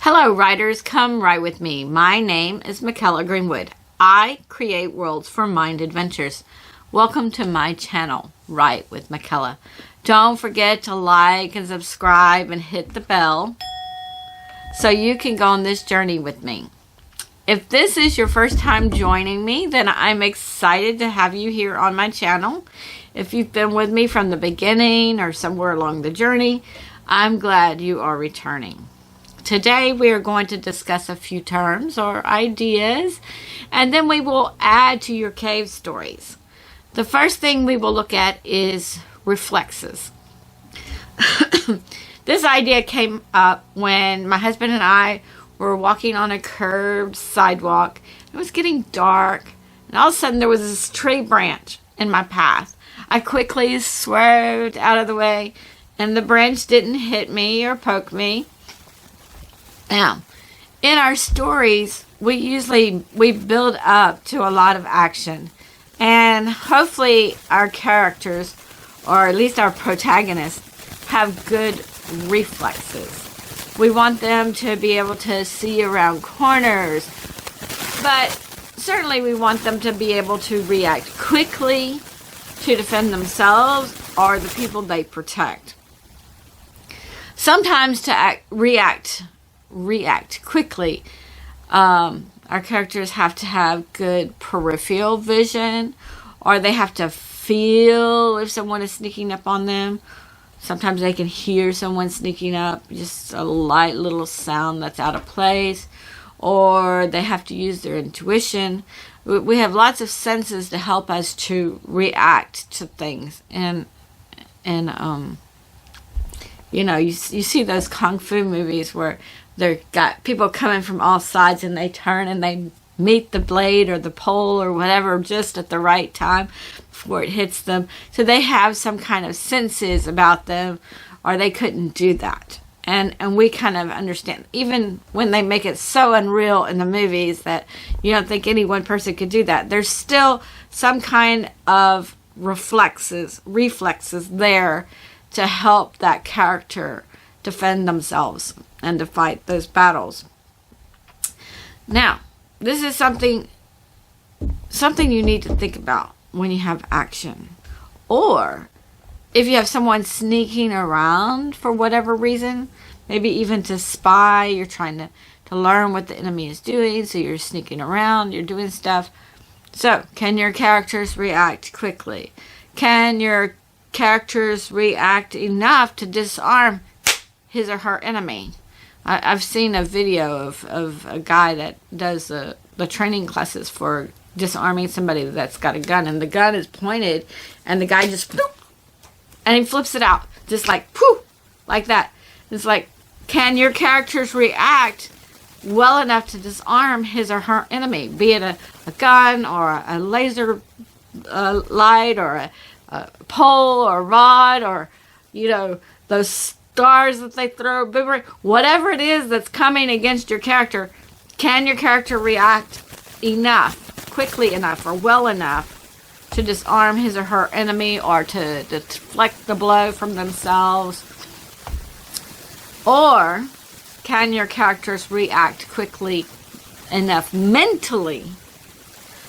Hello, writers. Come write with me. My name is Mykela Greenwood. I create worlds for mind adventures. Welcome to my channel, Write with Mykela. Don't forget to like and subscribe and hit the bell so you can go on this journey with me. If this is your first time joining me, then I'm excited to have you here on my channel. If you've been with me from the beginning or somewhere along the journey, I'm glad you are returning. Today we are going to discuss a few terms or ideas, and then we will add to your cave stories. The first thing we will look at is reflexes. This idea came up when my husband and I were walking on a curved sidewalk. It was getting dark, and all of a sudden there was this tree branch in my path. I quickly swerved out of the way, and the branch didn't hit me or poke me. Now, in our stories, we build up to a lot of action, and hopefully our characters, or at least our protagonists, have good reflexes. We want them to be able to see around corners, but certainly we want them to be able to react quickly to defend themselves or the people they protect. Sometimes to react quickly, our characters have to have good peripheral vision, or they have to feel if someone is sneaking up on them. Sometimes they can hear someone sneaking up, just a light little sound that's out of place, or they have to use their intuition. We have lots of senses to help us to react to things, and you know, you see those kung fu movies where they've got people coming from all sides and they turn and they meet the blade or the pole or whatever just at the right time before it hits them. So they have some kind of senses about them, or they couldn't do that. And we kind of understand, even when they make it so unreal in the movies that you don't think any one person could do that, there's still some kind of reflexes there to help that character defend themselves and to fight those battles. Now, this is something you need to think about when you have action. Or if you have someone sneaking around for whatever reason, maybe even to spy, you're trying to learn what the enemy is doing, so you're sneaking around, you're doing stuff. So, can your characters react quickly? Can your characters react enough to disarm his or her enemy? I've seen a video of a guy that does the training classes for disarming somebody that's got a gun, and the gun is pointed, and the guy just floop, and he flips it out, just like poof, like that. It's like, can your characters react well enough to disarm his or her enemy, be it a gun or a laser light or a pole or rod, or those stars that they throw, boomerang, whatever it is that's coming against your character. Can your character react enough, quickly enough, or well enough to disarm his or her enemy, or to deflect the blow from themselves? Or can your characters react quickly enough mentally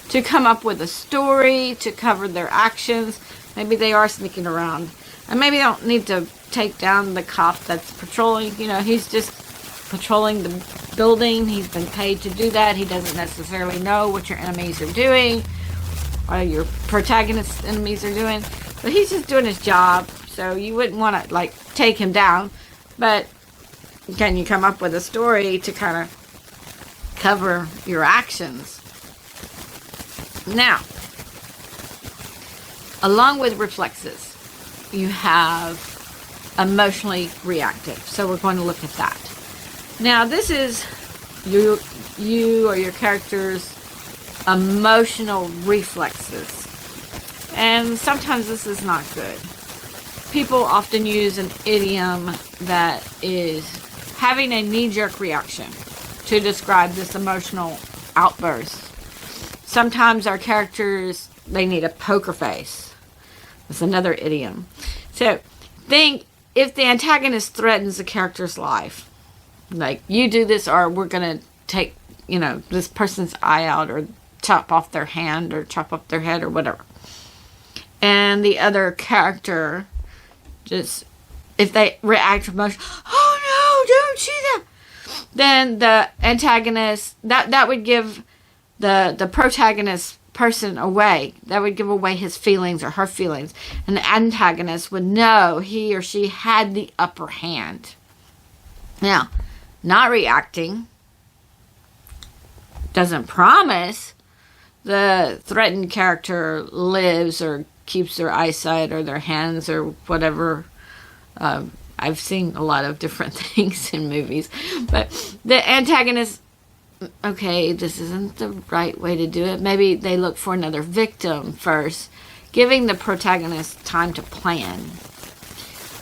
to come up with a story to cover their actions? Maybe they are sneaking around, and maybe they don't need to take down the cop that's patrolling. He's just patrolling the building. He's been paid to do that. He doesn't necessarily know what your enemies are doing, or your protagonist's enemies are doing, but he's just doing his job. So you wouldn't want to take him down, but can you come up with a story to kind of cover your actions? Now, along with reflexes, you have emotionally reactive. So we're going to look at that. Now, this is you or your character's emotional reflexes. And sometimes this is not good. People often use an idiom that is having a knee-jerk reaction to describe this emotional outburst. Sometimes our characters, they need a poker face. That's another idiom. So think if the antagonist threatens the character's life, Like, you do this or we're going to take, this person's eye out or chop off their hand or chop off their head or whatever. And the other character just, if they react emotionally, oh no, don't see that. Then the antagonist, that would give the protagonist person away. That would give away his feelings or her feelings. And the antagonist would know he or she had the upper hand. Now, not reacting doesn't promise the threatened character lives or keeps their eyesight or their hands or whatever. I've seen a lot of different things in movies. But the antagonist, okay, this isn't the right way to do it. Maybe they look for another victim first, giving the protagonist time to plan.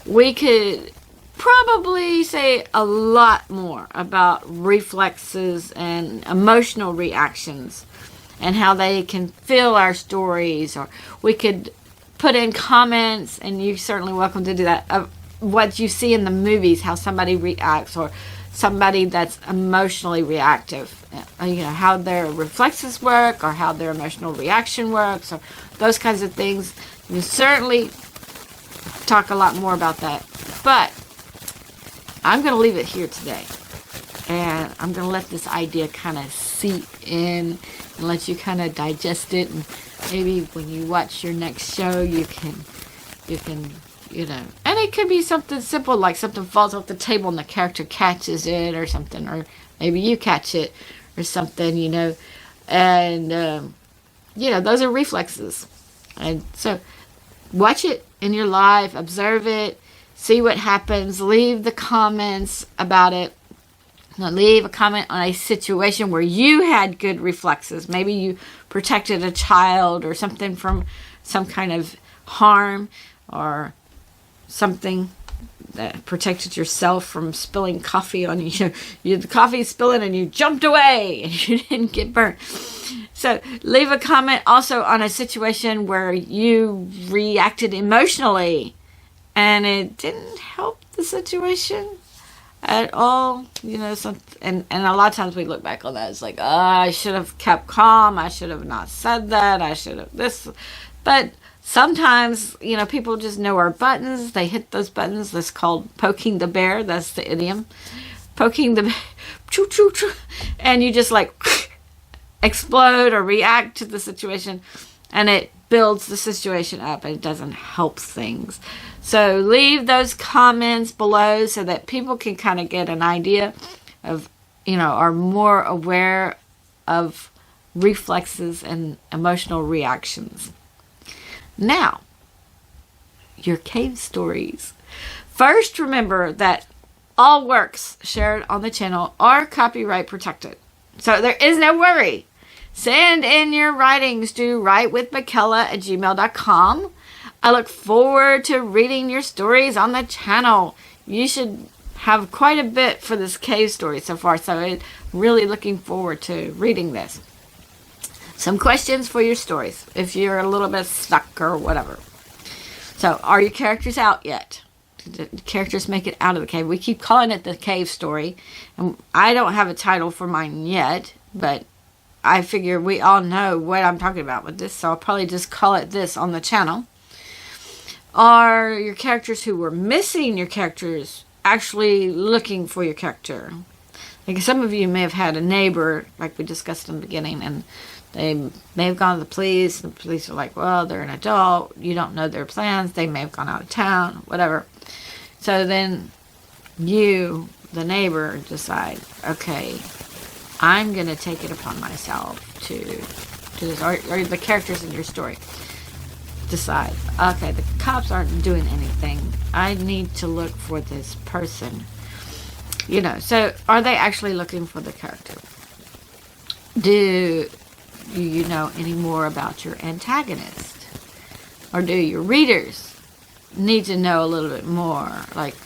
We could probably say a lot more about reflexes and emotional reactions and how they can fill our stories, or we could put in comments, and you're certainly welcome to do that, of what you see in the movies, how somebody reacts, or somebody that's emotionally reactive, how their reflexes work, or how their emotional reaction works, or those kinds of things. You certainly talk a lot more about that, but I'm going to leave it here today, and I'm going to let this idea kind of seep in and let you kind of digest it, and maybe when you watch your next show, you can, and it could be something simple, like something falls off the table and the character catches it or something, or maybe you catch it or something, and, those are reflexes. And so watch it in your life, observe it, see what happens, leave the comments about it. Now, leave a comment on a situation where you had good reflexes. Maybe you protected a child or something from some kind of harm, or something that protected yourself from spilling coffee on you. The coffee is spilling and you jumped away and you didn't get burnt. So leave a comment also on a situation where you reacted emotionally and it didn't help the situation at all, and a lot of times we look back on that, it's like, I should have kept calm, I should have not said that, I should have this. But sometimes, people just know our buttons, they hit those buttons. That's called poking the bear. That's the idiom. Poking the bear, choo, choo, choo, and you just like explode or react to the situation, and it builds the situation up, and it doesn't help things. So leave those comments below so that people can kind of get an idea of, are more aware of reflexes and emotional reactions. Now, your cave stories. First, remember that all works shared on the channel are copyright protected. So there is no worry. Send in your writings to WritewithMykela@gmail.com. I look forward to reading your stories on the channel. You should have quite a bit for this cave story so far, so I'm really looking forward to reading this. Some questions for your stories, if you're a little bit stuck or whatever. So, are your characters out yet? Did the characters make it out of the cave? We keep calling it the cave story, and I don't have a title for mine yet, but I figure we all know what I'm talking about with this, so I'll probably just call it this on the channel. Are your characters who were missing your characters actually looking for your character? Like, some of you may have had a neighbor, like we discussed in the beginning, and they may have gone to the police. The police are like, well, they're an adult. You don't know their plans. They may have gone out of town, whatever. So then you, the neighbor, decide, okay, I'm going to take it upon myself to do this. Or the characters in your story decide, okay, the cops aren't doing anything. I need to look for this person. So are they actually looking for the character? Do you know any more about your antagonist? Or do your readers need to know a little bit more? Like,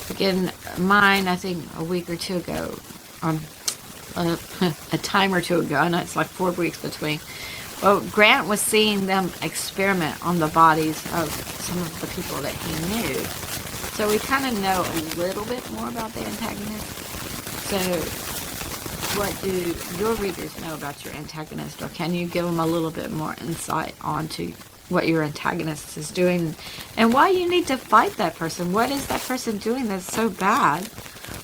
again, mine, I think a week or two ago, a time or two ago, I know it's like 4 weeks between, well, Grant was seeing them experiment on the bodies of some of the people that he knew. So we kind of know a little bit more about the antagonist. So, what do your readers know about your antagonist, or can you give them a little bit more insight onto what your antagonist is doing and why you need to fight that person? What is that person doing that's so bad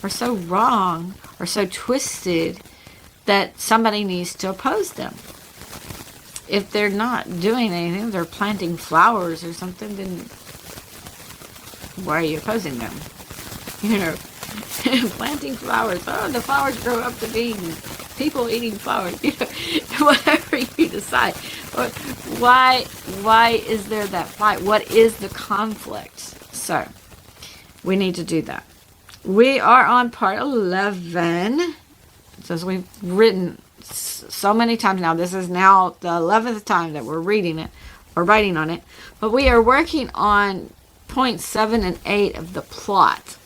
or so wrong or so twisted that somebody needs to oppose them? If they're not doing anything, they're planting flowers or something, then why are you opposing them? You know, planting flowers. Oh, the flowers grow up to be people eating flowers. You know, whatever you decide. Why is there that fight? What is the conflict? So, we need to do that. We are on part 11. So we've written so many times now. This is now the 11th time that we're reading it or writing on it. But we are working on points 7 and 8 of the plot,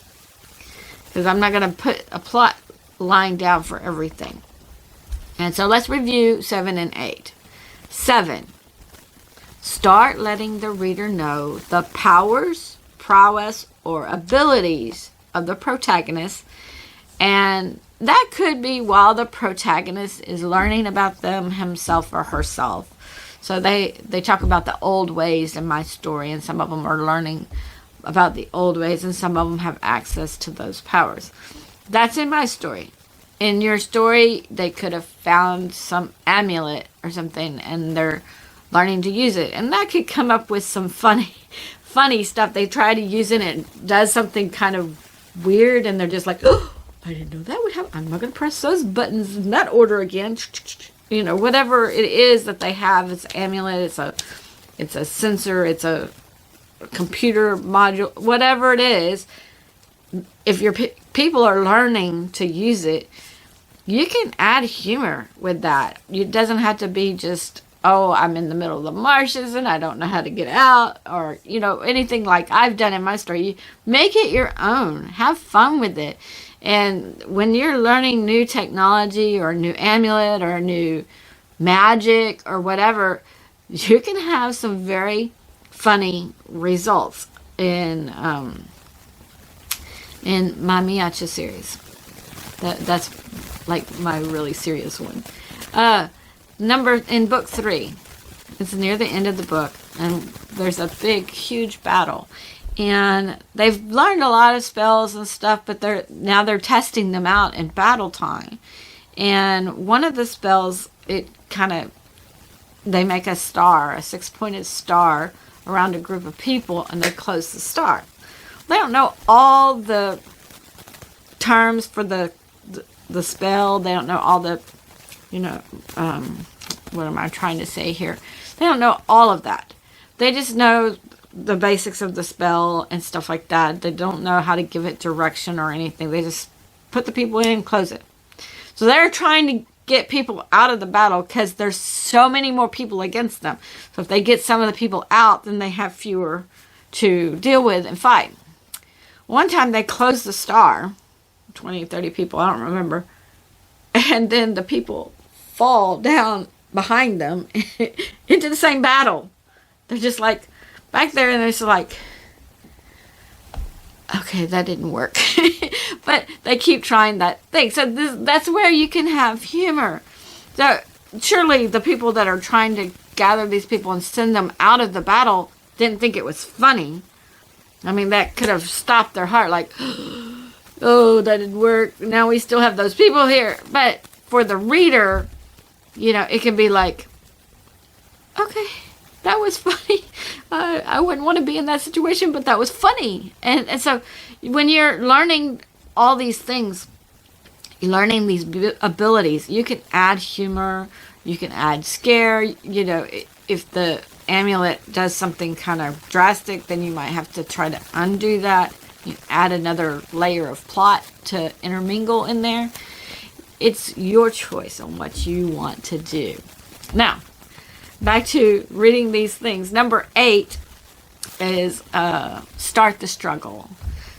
because I'm not going to put a plot line down for everything. And so let's review 7 and 8. 7. Start letting the reader know the powers, prowess, or abilities of the protagonist. And that could be while the protagonist is learning about them himself or herself. So they talk about the old ways in my story, and some of them are learning about the old ways, and some of them have access to those powers. That's in my story. In your story, they could have found some amulet or something, and they're learning to use it. And that could come up with some funny stuff. They try to use it, and it does something kind of weird, and they're just like, oh, I didn't know that would happen. I'm not going to press those buttons in that order again. You know, whatever it is that they have, it's an amulet, it's a sensor, it's a computer module, whatever it is. If your people are learning to use it, you can add humor with that. It doesn't have to be just, oh, I'm in the middle of the marshes and I don't know how to get out, or, you know, anything like I've done in my story. You make it your own. Have fun with it. And when you're learning new technology or a new amulet or a new magic or whatever, you can have some very funny results in my Mykela series. That's like my really serious one. In book 3, it's near the end of the book, and there's a big, huge battle. And they've learned a lot of spells and stuff, but they're testing them out in battle time. And one of the spells, they make a star, a 6-pointed star around a group of people, and they close the star. They don't know all the terms for the spell. They don't know all the, what am I trying to say here? They don't know all of that. They just know the basics of the spell and stuff like that. They don't know how to give it direction or anything. They just put the people in and close it. So they're trying to get people out of the battle because there's so many more people against them. So if they get some of the people out, then they have fewer to deal with and fight. One time they closed the star, 20, 30 people, I don't remember. And then the people fall down behind them into the same battle. They're just like back there, and they're just like, okay, that didn't work. But they keep trying that thing. So that's where you can have humor. So surely the people that are trying to gather these people and send them out of the battle didn't think it was funny. I mean, that could have stopped their heart, like, oh, that didn't work. Now we still have those people here. But for the reader, it can be like, okay, that was funny. I wouldn't want to be in that situation, but that was funny. And so when you're learning all these things, you're learning these abilities, you can add humor, you can add scare. If the amulet does something kind of drastic, then you might have to try to undo that. You add another layer of plot to intermingle in there. It's your choice on what you want to do. Now, back to reading these things. Number 8 is start the struggle.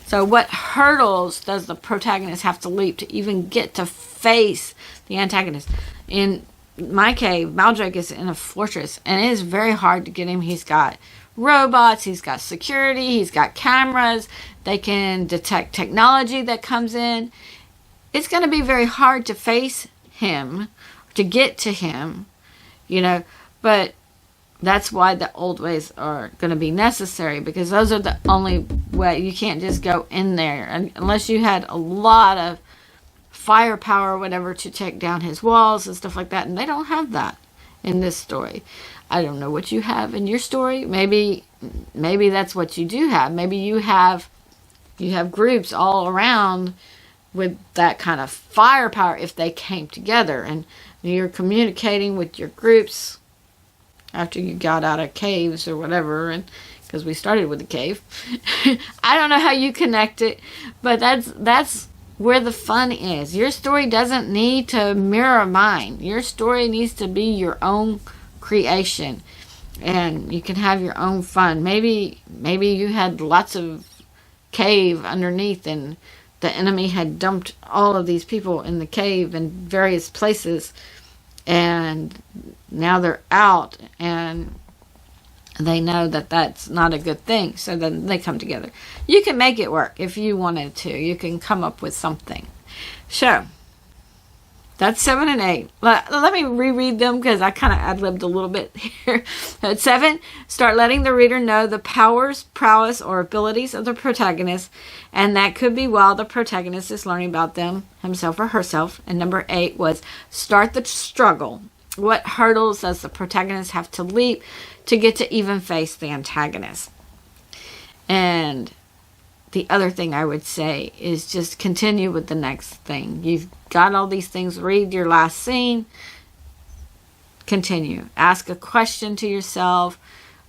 So what hurdles does the protagonist have to leap to even get to face the antagonist? In my cave, Maldrake is in a fortress, and it is very hard to get him. He's got robots, he's got security, he's got cameras. They can detect technology that comes in. it's going to be very hard to face him, to get to him, but that's why the old ways are going to be necessary, because those are the only way. You can't just go in there unless you had a lot of firepower or whatever to take down his walls and stuff like that, and they don't have that in this story. I don't know what you have in your story. Maybe that's what you do have. Maybe you have groups all around with that kind of firepower if they came together, and you're communicating with your groups after you got out of caves or whatever, and because we started with a cave. I don't know how you connect it, but that's where the fun is. Your story doesn't need to mirror mine. Your story needs to be your own creation, and you can have your own fun. Maybe you had lots of cave underneath, and the enemy had dumped all of these people in the cave in various places, and now they're out, and they know that that's not a good thing, so then they come together. You can make it work if you wanted to. You can come up with something. So that's 7 and 8. Let me reread them because I kind of ad-libbed a little bit here. At 7, start letting the reader know the powers, prowess, or abilities of the protagonist, and that could be while the protagonist is learning about them, himself or herself. And number 8 was start the struggle. What hurdles does the protagonist have to leap to get to even face the antagonist? And the other thing I would say is just continue with the next thing. You've got all these things. Read your last scene. Continue. Ask a question to yourself.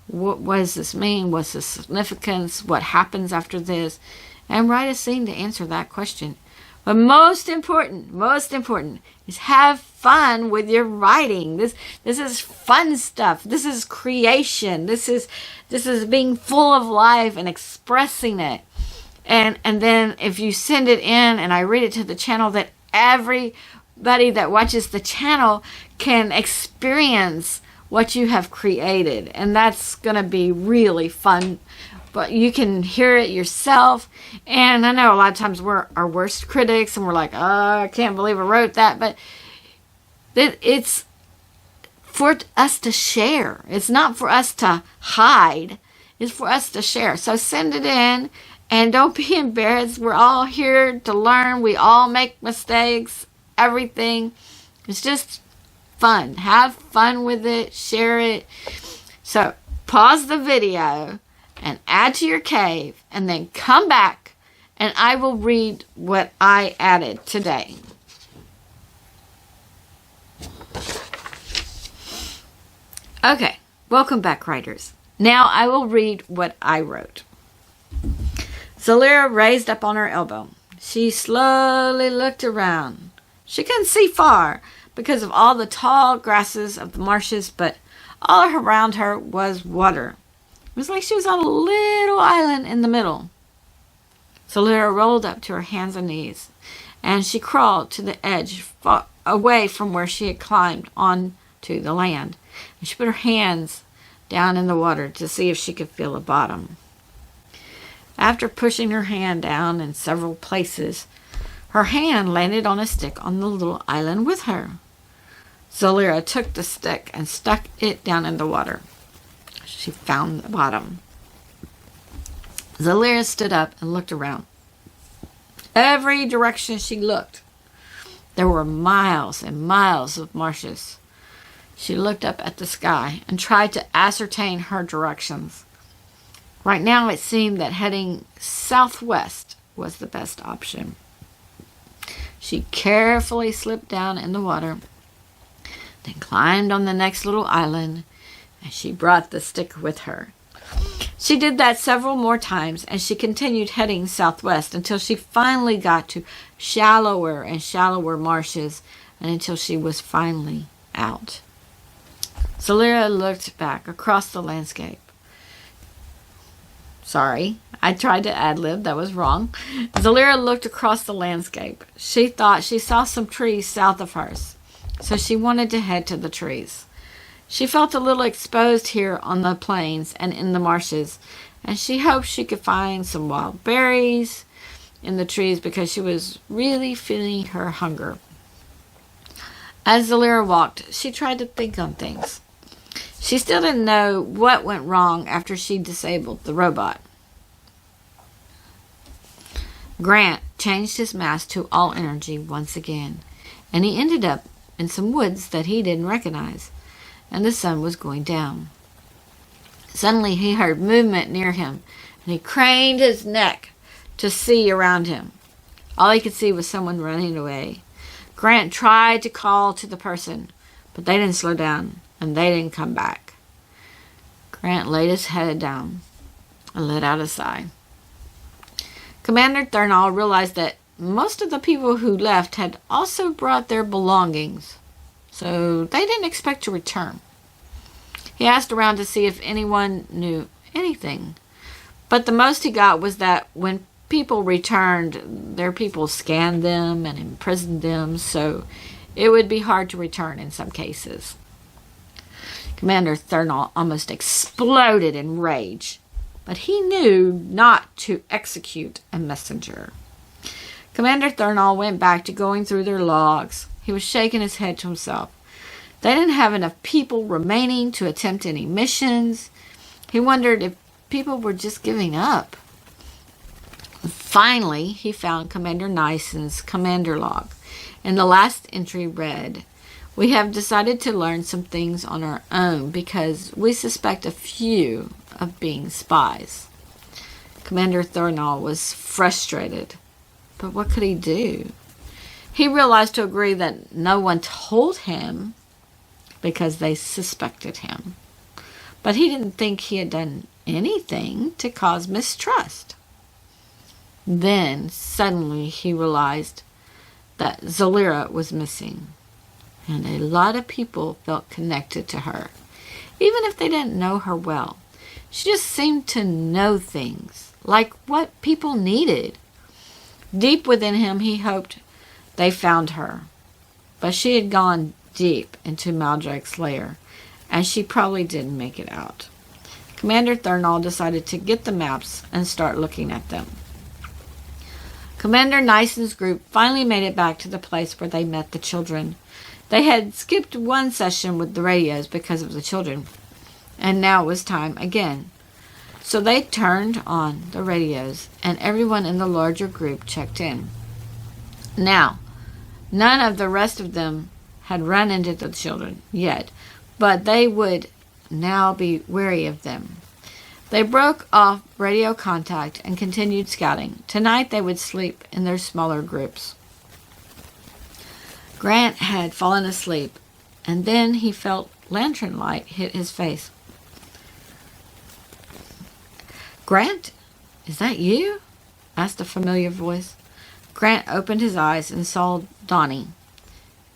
What does this mean? What's the significance? What happens after this? And write a scene to answer that question. But most important is have fun with your writing. This is fun stuff. This is creation. This is being full of life and expressing it. And then if you send it in and I read it to the channel, that everybody that watches the channel can experience what you have created. And that's going to be really fun. But you can hear it yourself. And I know a lot of times we're our worst critics and we're like, oh, I can't believe I wrote that. But it's for us to share. It's not for us to hide. It's for us to share. So send it in. And don't be embarrassed. We're all here to learn. We all make mistakes. Everything. It's just fun. Have fun with it. Share it. So pause the video and add to your cave. And then come back. And I will read what I added today. Okay. Welcome back, writers. Now I will read what I wrote. Zalira raised up on her elbow. She slowly looked around. She couldn't see far because of all the tall grasses of the marshes, but all around her was water. It was like she was on a little island in the middle. Zalira rolled up to her hands and knees, and she crawled to the edge, away from where she had climbed onto the land. And she put her hands down in the water to see if she could feel the bottom. After pushing her hand down in several places, her hand landed on a stick on the little island with her. Zalira took the stick and stuck it down in the water. She found the bottom. Zalira stood up and looked around. Every direction she looked, there were miles and miles of marshes. She looked up at the sky and tried to ascertain her directions. Right now it seemed that heading southwest was the best option. She carefully slipped down in the water, then climbed on the next little island, and she brought the stick with her. She did that several more times, and she continued heading southwest until she finally got to shallower and shallower marshes, and until she was finally out. Zalira looked back across the landscape. Sorry, I tried to ad-lib. That was wrong. Zalira looked across the landscape. She thought she saw some trees south of hers, so she wanted to head to the trees. She felt a little exposed here on the plains and in the marshes, and she hoped she could find some wild berries in the trees because she was really feeling her hunger. As Zalira walked, she tried to think on things. She still didn't know what went wrong after she disabled the robot. Grant changed his mask to all energy once again, and he ended up in some woods that he didn't recognize, and the sun was going down. Suddenly he heard movement near him, and he craned his neck to see around him. All he could see was someone running away. Grant tried to call to the person, but they didn't slow down, and they didn't come back. Grant laid his head down and let out a sigh. Commander Thurnall realized that most of the people who left had also brought their belongings, so they didn't expect to return. He asked around to see if anyone knew anything, but the most he got was that when people returned, their people scanned them and imprisoned them, so it would be hard to return in some cases. Commander Thurnall almost exploded in rage, but he knew not to execute a messenger. Commander Thurnall went back to going through their logs. He was shaking his head to himself. They didn't have enough people remaining to attempt any missions. He wondered if people were just giving up. Finally, he found Commander Nison's commander log, and the last entry read, "We have decided to learn some things on our own because we suspect a few of being spies." Commander Thurnall was frustrated, but what could he do? He realized to agree that no one told him because they suspected him, but he didn't think he had done anything to cause mistrust. Then, suddenly, he realized that Zalira was missing, and a lot of people felt connected to her, even if they didn't know her well. She just seemed to know things, like what people needed. Deep within him, he hoped they found her, but she had gone deep into Maldrake's lair, and she probably didn't make it out. Commander Thurnall decided to get the maps and start looking at them. Commander Nison's group finally made it back to the place where they met the children. They had skipped one session with the radios because of the children, and now it was time again. So they turned on the radios, and everyone in the larger group checked in. Now, none of the rest of them had run into the children yet, but they would now be wary of them. They broke off radio contact and continued scouting. Tonight they would sleep in their smaller groups. Grant had fallen asleep, and then he felt lantern light hit his face. "Grant, is that you?" asked a familiar voice. Grant opened his eyes and saw Donnie.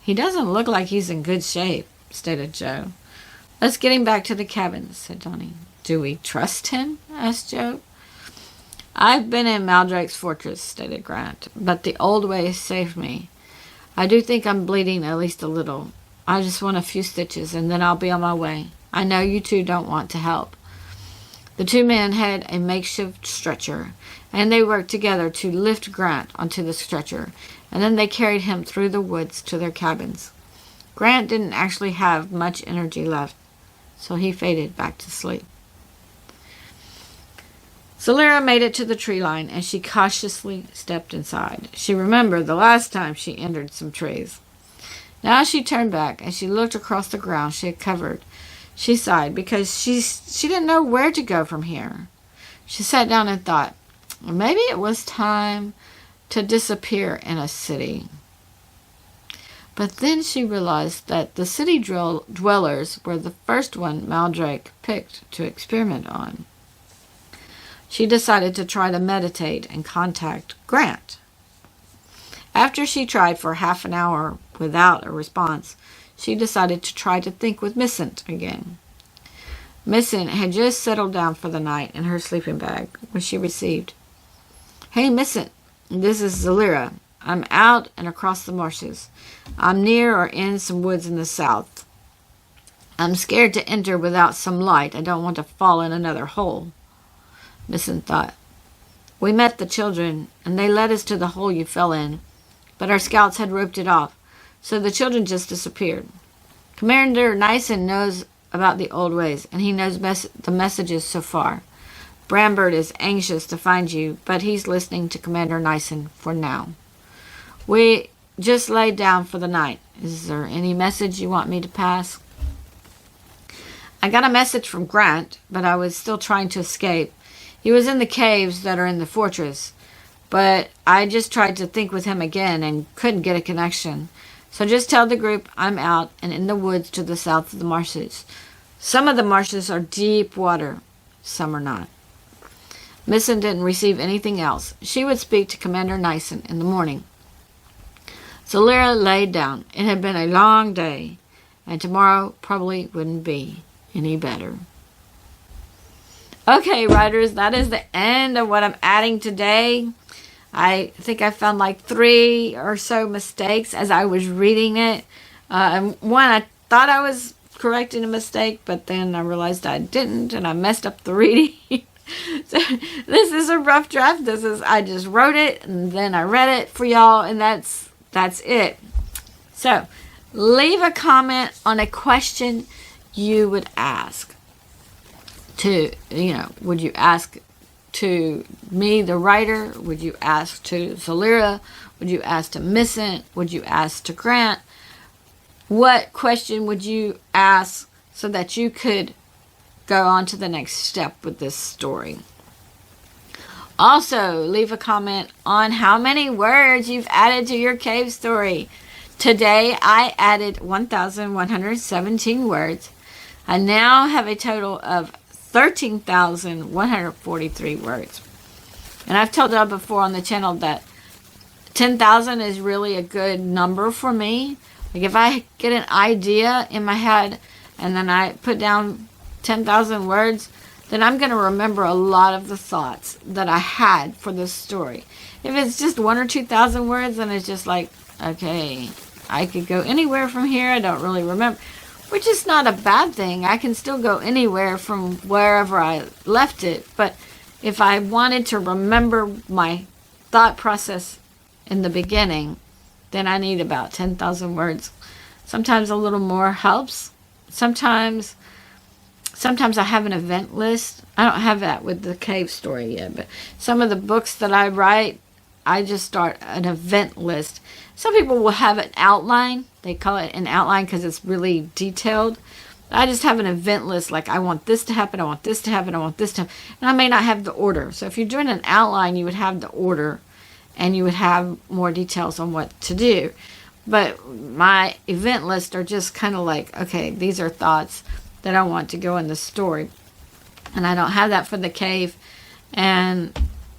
"He doesn't look like he's in good shape," stated Joe. "Let's get him back to the cabin," said Donnie. "Do we trust him?" asked Joe. "I've been in Maldrake's fortress," stated Grant, "but the old way saved me. I do think I'm bleeding at least a little. I just want a few stitches, and then I'll be on my way. I know you two don't want to help." The two men had a makeshift stretcher, and they worked together to lift Grant onto the stretcher, and then they carried him through the woods to their cabins. Grant didn't actually have much energy left, so he faded back to sleep. Zalira made it to the tree line, and she cautiously stepped inside. She remembered the last time she entered some trees. Now she turned back, and she looked across the ground she had covered. She sighed because she didn't know where to go from here. She sat down and thought, maybe it was time to disappear in a city. But then she realized that the city dwellers were the first one Maldrake picked to experiment on. She decided to try to meditate and contact Grant. After she tried for half an hour without a response, she decided to try to think with Missant again. Missant had just settled down for the night in her sleeping bag when she received, "Hey, Missant, this is Zalira. I'm out and across the marshes. I'm near or in some woods in the south. I'm scared to enter without some light. I don't want to fall in another hole." Missant thought, We met the children, and they led us to the hole you fell in, but our scouts had roped it off, so the children just disappeared. Commander Nyson knows about the old ways, and he knows the messages so far. Brambird is anxious to find you, but he's listening to Commander Nyson for now. We just laid down for the night. Is there any message you want me to pass? I got a message from Grant, but I was still trying to escape. He was in the caves that are in the fortress, but I just tried to think with him again and couldn't get a connection. So just tell the group I'm out and in the woods to the south of the marshes. Some of the marshes are deep water, some are not. Misson didn't receive anything else. She would speak to Commander Nyson in the morning. So Lyra laid down. It had been a long day, and tomorrow probably wouldn't be any better. Okay, writers, that is the end of what I'm adding today. I think I found like 3 or so mistakes as I was reading it. One, I thought I was correcting a mistake, but then I realized I didn't, and I messed up the reading. So this is a rough draft. I just wrote it, and then I read it for y'all, and that's it. So leave a comment on a question you would ask would you ask to me, the writer? Would you ask to Zalira? Would you ask to Misson? Would you ask to Grant? What question would you ask so that you could go on to the next step with this story? Also, leave a comment on how many words you've added to your cave story. Today, I added 1,117 words. I now have a total of 13,143 words. And I've told y'all before on the channel that 10,000 is really a good number for me. Like if I get an idea in my head and then I put down 10,000 words, then I'm going to remember a lot of the thoughts that I had for this story. If it's just 1,000 or 2,000 words, then it's just like, okay, I could go anywhere from here. I don't really remember, which is not a bad thing. I can still go anywhere from wherever I left it. But if I wanted to remember my thought process in the beginning, then I need about 10,000 words. Sometimes a little more helps. Sometimes I have an event list. I don't have that with the cave story yet, but some of the books that I write, I just start an event list. Some people will have an outline. They call it an outline because it's really detailed. I just have an event list, like I want this to happen, I want this to happen, I want this to happen. And I may not have the order. So if you're doing an outline, you would have the order and you would have more details on what to do. But my event lists are just kind of like, okay, these are thoughts that I want to go in the story. And I don't have that for the cave. And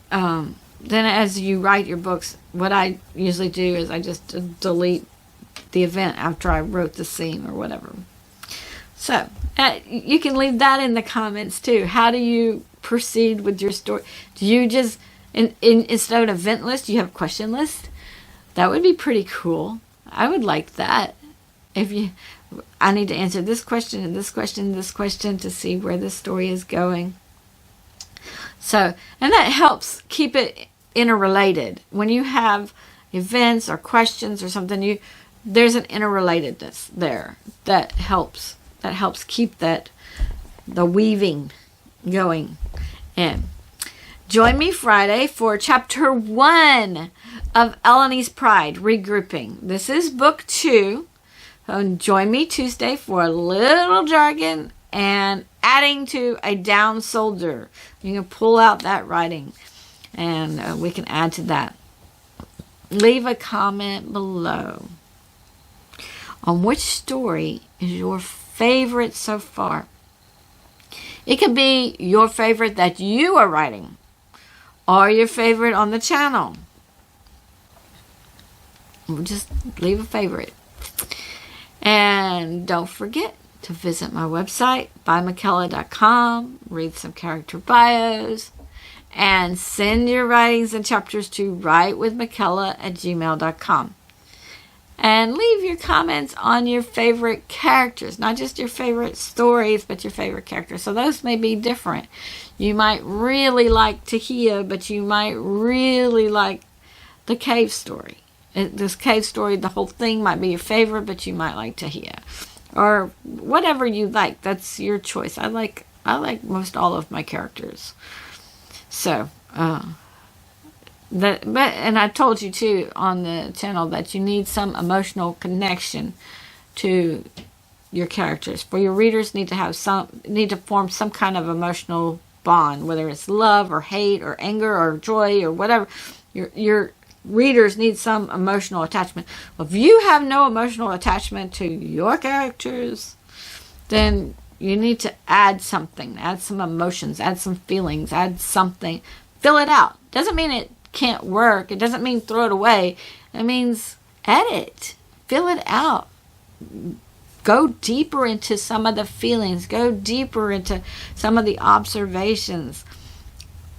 then as you write your books, what I usually do is I just delete the event after I wrote the scene or whatever. So you can leave that in the comments too. How do you proceed with your story? Do you just, instead of an event list, you have a question list? That would be pretty cool. I would like that. I need to answer this question and this question and this question to see where the story is going. So, and that helps keep it interrelated. When you have events or questions or something, there's an interrelatedness there that helps keep the weaving going in. Join me Friday for chapter 1 of Eleni's Pride, Regrouping. This is book 2. So join me Tuesday for a little jargon and adding to a down soldier. You can pull out that writing and we can add to that. Leave a comment below on which story is your favorite so far. It could be your favorite that you are writing or your favorite on the channel. Just leave a favorite. And don't forget to visit my website, bymykela.com, read some character bios, and send your writings and chapters to WritewithMykela@gmail.com. And leave your comments on your favorite characters, not just your favorite stories, but your favorite characters. So those may be different. You might really like Tahia, but you might really like the cave story. This cave story, the whole thing might be your favorite, but you might like Tahia. Or whatever you like. That's your choice. I like most all of my characters. So, and I told you too on the channel that you need some emotional connection to your characters. For your readers need to form some kind of emotional bond, whether it's love or hate or anger or joy or whatever. Your readers need some emotional attachment. Well, if you have no emotional attachment to your characters, then you need to add something, add some emotions, add some feelings, add something. Fill it out. Doesn't mean it can't work. It doesn't mean throw it away. It means edit. Fill it out. Go deeper into some of the feelings. Go deeper into some of the observations.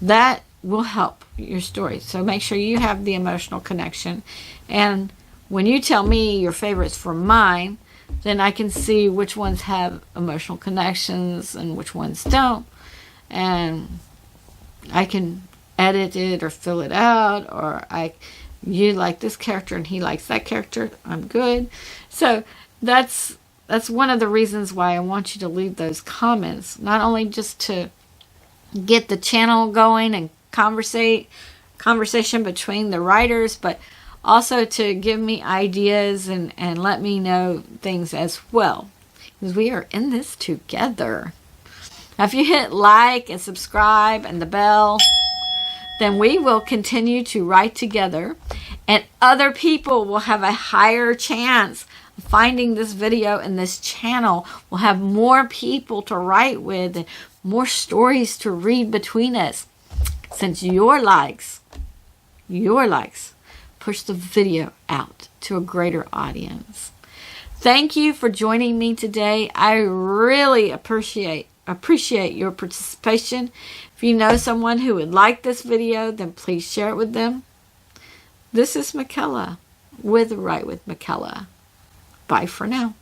That will help your story. So make sure you have the emotional connection. And when you tell me your favorites for mine, then I can see which ones have emotional connections and which ones don't. And I can edit it or fill it out, or you like this character and he likes that character. I'm good. So that's one of the reasons why I want you to leave those comments, not only just to get the channel going and conversation between the writers, but also to give me ideas and let me know things as well, because we are in this together. Now, if you hit like and subscribe and the bell, then we will continue to write together, and other people will have a higher chance of finding this video, and this channel will have more people to write with and more stories to read between us, since your likes push the video out to a greater audience. Thank you for joining me today. I really appreciate your participation. If you know someone who would like this video, then please share it with them. This is Mykela with Write with Mykela. Bye for now.